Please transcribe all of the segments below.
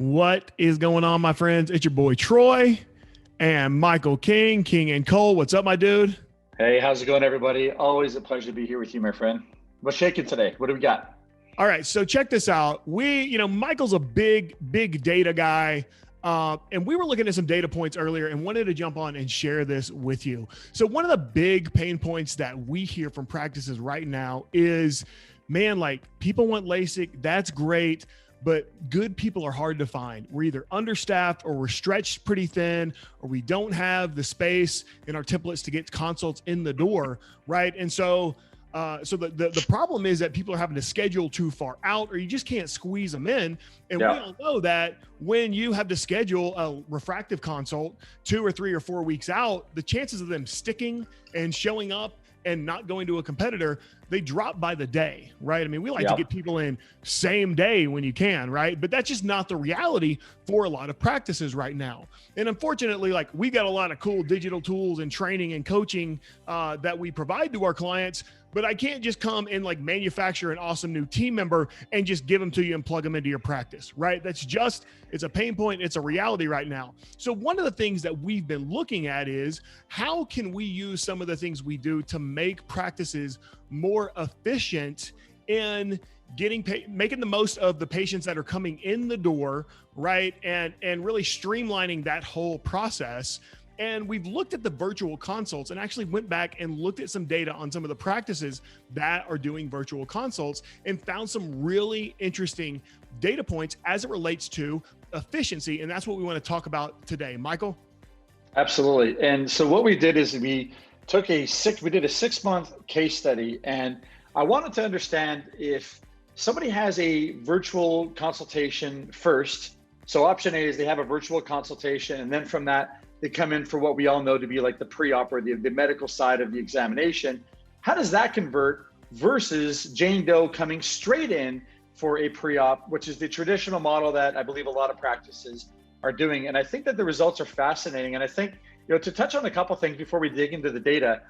What is going on, my friends? It's your boy Troy and Michael King, King and Cole. What's up, my dude? Hey, how's it going, everybody? Always a pleasure to be here with you, my friend. What's shaking today? What do we got? All right, so check this out. Michael's a big data guy. And we were looking at some data points earlier and wanted to jump on and share this with you. So one of the big pain points that we hear from practices right now is, man, like people want LASIK. That's great. But good people are hard to find. We're either understaffed or we're stretched pretty thin, or we don't have the space in our templates to get consults in the door, right? And so the problem is that people are having to schedule too far out, or you just can't squeeze them in. And we all know that when you have to schedule a refractive consult 2 or 3 or 4 weeks out, the chances of them sticking and showing up and not going to a competitor, they drop by the day, right? I mean, we like to get people in same day when you can, right? But that's just not the reality for a lot of practices right now. And unfortunately, like we got a lot of cool digital tools and training and coaching that we provide to our clients, but I can't just come and like manufacture an awesome new team member and just give them to you and plug them into your practice, right? It's a pain point. It's a reality right now. So one of the things that we've been looking at is how can we use some of the things we do to make practices more efficient in making the most of the patients that are coming in the door, right? And really streamlining that whole process. And we've looked at the virtual consults and actually went back and looked at some data on some of the practices that are doing virtual consults and found some really interesting data points as it relates to efficiency. And that's what we want to talk about today. Michael? Absolutely. And so what we did is we did a 6-month case study, and I wanted to understand if somebody has a virtual consultation first. So option A is they have a virtual consultation, and then from that, they come in for what we all know to be like the pre-op or the medical side of the examination. How does that convert versus Jane Doe coming straight in for a pre-op, which is the traditional model that I believe a lot of practices are doing. And I think that the results are fascinating. And I think, to touch on a couple things before we dig into the data,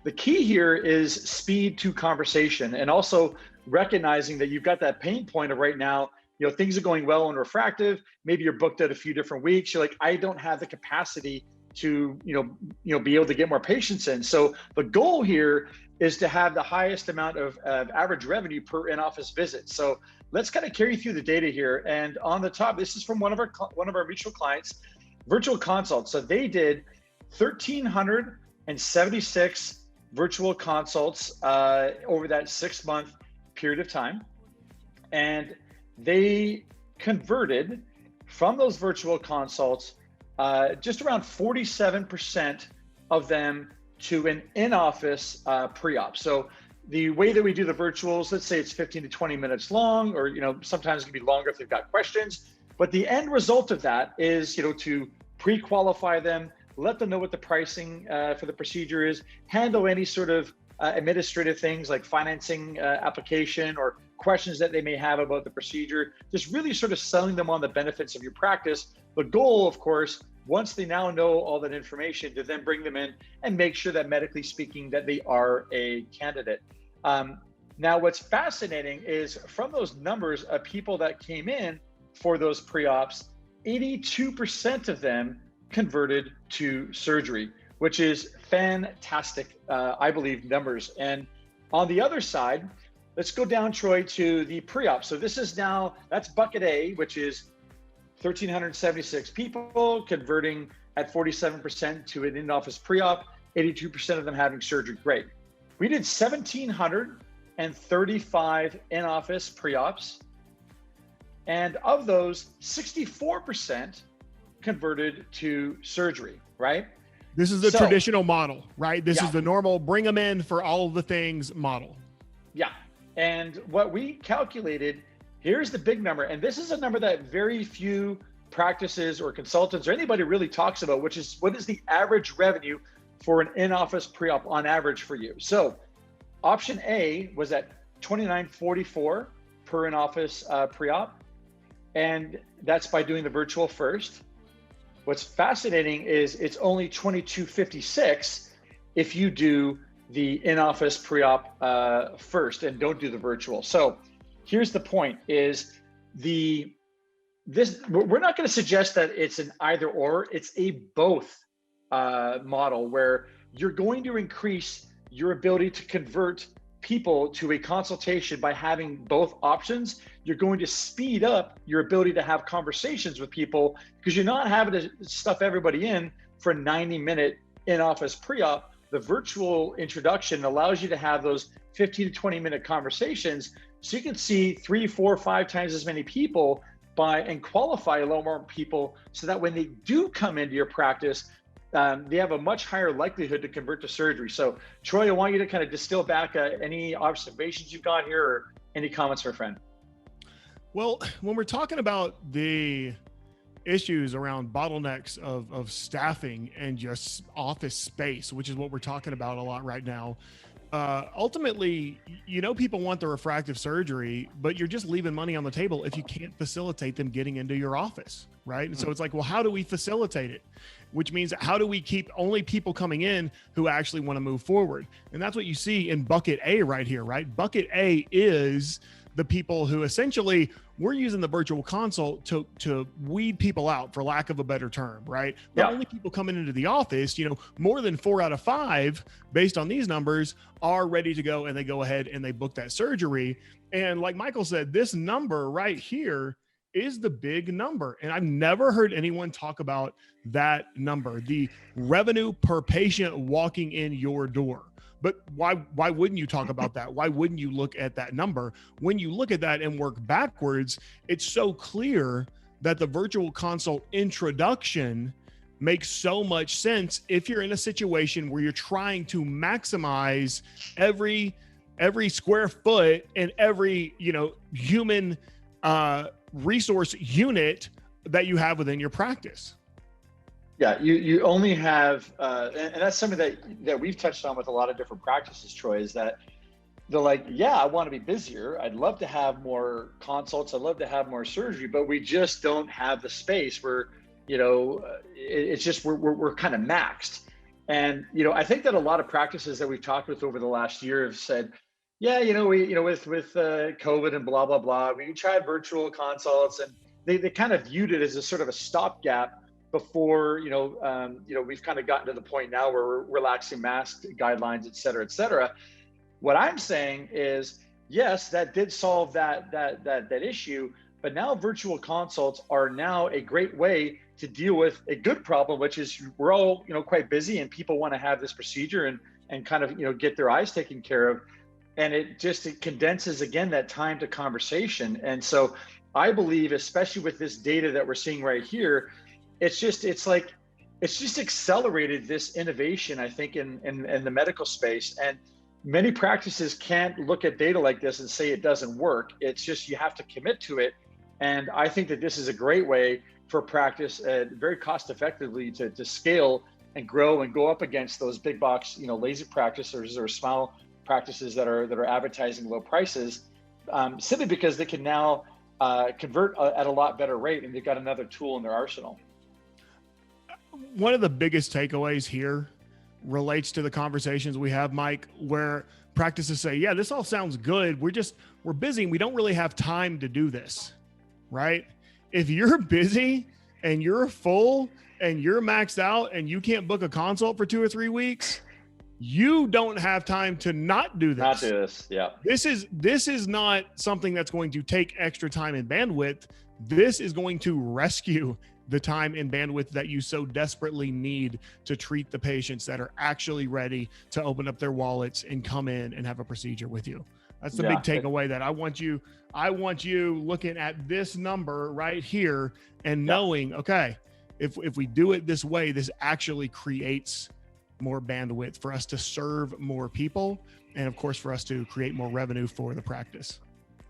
the key here is speed to conversation, and also recognizing that you've got that pain point of right now, things are going well in refractive. Maybe you're booked out a few different weeks. You're like, I don't have the capacity to, be able to get more patients in. So the goal here is to have the highest amount of average revenue per in-office visit. So let's kind of carry through the data here. And on the top, this is from one of our mutual clients, virtual consults. So they did 1,376 virtual consults over that 6-month period of time. And they converted from those virtual consults just around 47% of them to an in-office pre-op. So the way that we do the virtuals, let's say it's 15 to 20 minutes long, or sometimes it can be longer if they've got questions. But the end result of that is to pre-qualify them, let them know what the pricing for the procedure is, handle any sort of administrative things like financing application or questions that they may have about the procedure, just really sort of selling them on the benefits of your practice. The goal, of course, once they now know all that information, to then bring them in and make sure that medically speaking that they are a candidate. Now, what's fascinating is from those numbers of people that came in for those pre-ops, 82% of them converted to surgery, which is fantastic, I believe, numbers. And on the other side, let's go down, Troy, to the pre-op. So that's bucket A, which is 1,376 people converting at 47% to an in-office pre-op, 82% of them having surgery. Great. We did 1,735 in-office pre-ops. And of those, 64% converted to surgery, right? This is the traditional model, right? This is the normal bring them in for all of the things model. Yeah. And what we calculated, here's the big number. And this is a number that very few practices or consultants or anybody really talks about, which is what is the average revenue for an in-office pre-op on average for you. So option A was at $29.44 per in-office pre-op. And that's by doing the virtual first. What's fascinating is it's only $22.56 if you do the in-office pre-op first and don't do the virtual. So here's the point: is the we're not going to suggest that it's an either or, it's a both model where you're going to increase your ability to convert people to a consultation by having both options. You're going to speed up your ability to have conversations with people because you're not having to stuff everybody in for a 90-minute in-office pre-op. The virtual introduction allows you to have those 15 to 20-minute conversations so you can see 3, 4, 5 times as many people and qualify a lot more people so that when they do come into your practice, they have a much higher likelihood to convert to surgery. So Troy, I want you to kind of distill back any observations you've got here or any comments, my friend. Well, when we're talking about the issues around bottlenecks of staffing and just office space, which is what we're talking about a lot right now, ultimately, people want the refractive surgery, but you're just leaving money on the table if you can't facilitate them getting into your office, right? And so it's like, well, how do we facilitate it? Which means how do we keep only people coming in who actually want to move forward? And that's what you see in bucket A right here, right? Bucket A is the people who essentially we're using the virtual consult to weed people out, for lack of a better term, right? The only people coming into the office, more than 4 out of 5, based on these numbers, are ready to go, and they go ahead and they book that surgery. And like Michael said, this number right here is the big number. And I've never heard anyone talk about that number, the revenue per patient walking in your door. But why wouldn't you talk about that? Why wouldn't you look at that number? When you look at that and work backwards, it's so clear that the virtual consult introduction makes so much sense if you're in a situation where you're trying to maximize every square foot and every human resource unit that you have within your practice. Yeah, you only have, and that's something that we've touched on with a lot of different practices, Troy, is that they're like, yeah, I want to be busier. I'd love to have more consults. I'd love to have more surgery, but we just don't have the space where, it's just, we're kind of maxed. And, I think that a lot of practices that we've talked with over the last year have said, yeah, with COVID and blah, blah, blah, we tried virtual consults, and they kind of viewed it as a sort of a stopgap before, we've kind of gotten to the point now where we're relaxing mask guidelines, et cetera, et cetera. What I'm saying is, yes, that did solve that issue, but now virtual consults are now a great way to deal with a good problem, which is we're all, quite busy and people want to have this procedure and kind of, get their eyes taken care of. And it condenses, again, that time to conversation. And so I believe, especially with this data that we're seeing right here, it's just accelerated this innovation, I think, in the medical space. And many practices can't look at data like this and say it doesn't work. It's just, you have to commit to it. And I think that this is a great way for practice, very cost effectively to scale and grow and go up against those big box, laser practices or small practices that are advertising low prices, simply because they can now convert at a lot better rate, and they've got another tool in their arsenal. One of the biggest takeaways here relates to the conversations we have, Mike, where practices say, yeah, this all sounds good. We're busy and we don't really have time to do this, right? If you're busy and you're full and you're maxed out and you can't book a consult for 2 or 3 weeks, you don't have time to not do this. Not do this, yeah. This is not something that's going to take extra time and bandwidth. This is going to rescue the time and bandwidth that you so desperately need to treat the patients that are actually ready to open up their wallets and come in and have a procedure with you. That's the big takeaway that I want you looking at this number right here and knowing, okay, if we do it this way, this actually creates more bandwidth for us to serve more people. And of course, for us to create more revenue for the practice.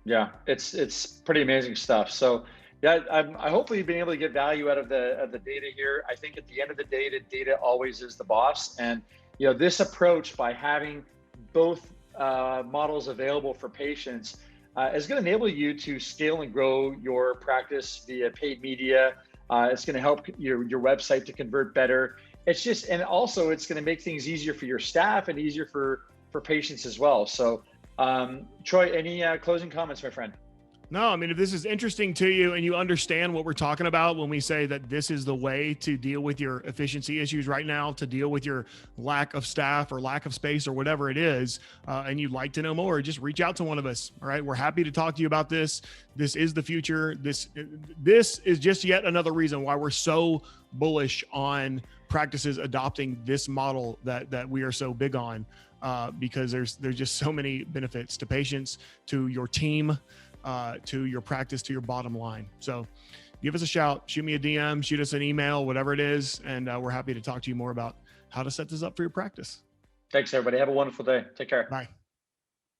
Yeah, it's pretty amazing stuff. So yeah, I hopefully you've been able to get value out of the data here. I think at the end of the day, the data always is the boss. And this approach, by having both models available for patients, is going to enable you to scale and grow your practice via paid media. It's going to help your website to convert better. And also it's going to make things easier for your staff and easier for patients as well. So Troy, any closing comments, my friend? No, I mean, if this is interesting to you and you understand what we're talking about when we say that this is the way to deal with your efficiency issues right now, to deal with your lack of staff or lack of space or whatever it is, and you'd like to know more, just reach out to one of us. All right. We're happy to talk to you about this. This is the future. This is just yet another reason why we're so bullish on practices adopting this model that we are so big on, because there's just so many benefits to patients, to your team, to your practice, to your bottom line. So give us a shout, shoot me a DM, shoot us an email, whatever it is. And we're happy to talk to you more about how to set this up for your practice. Thanks, everybody. Have a wonderful day. Take care. Bye.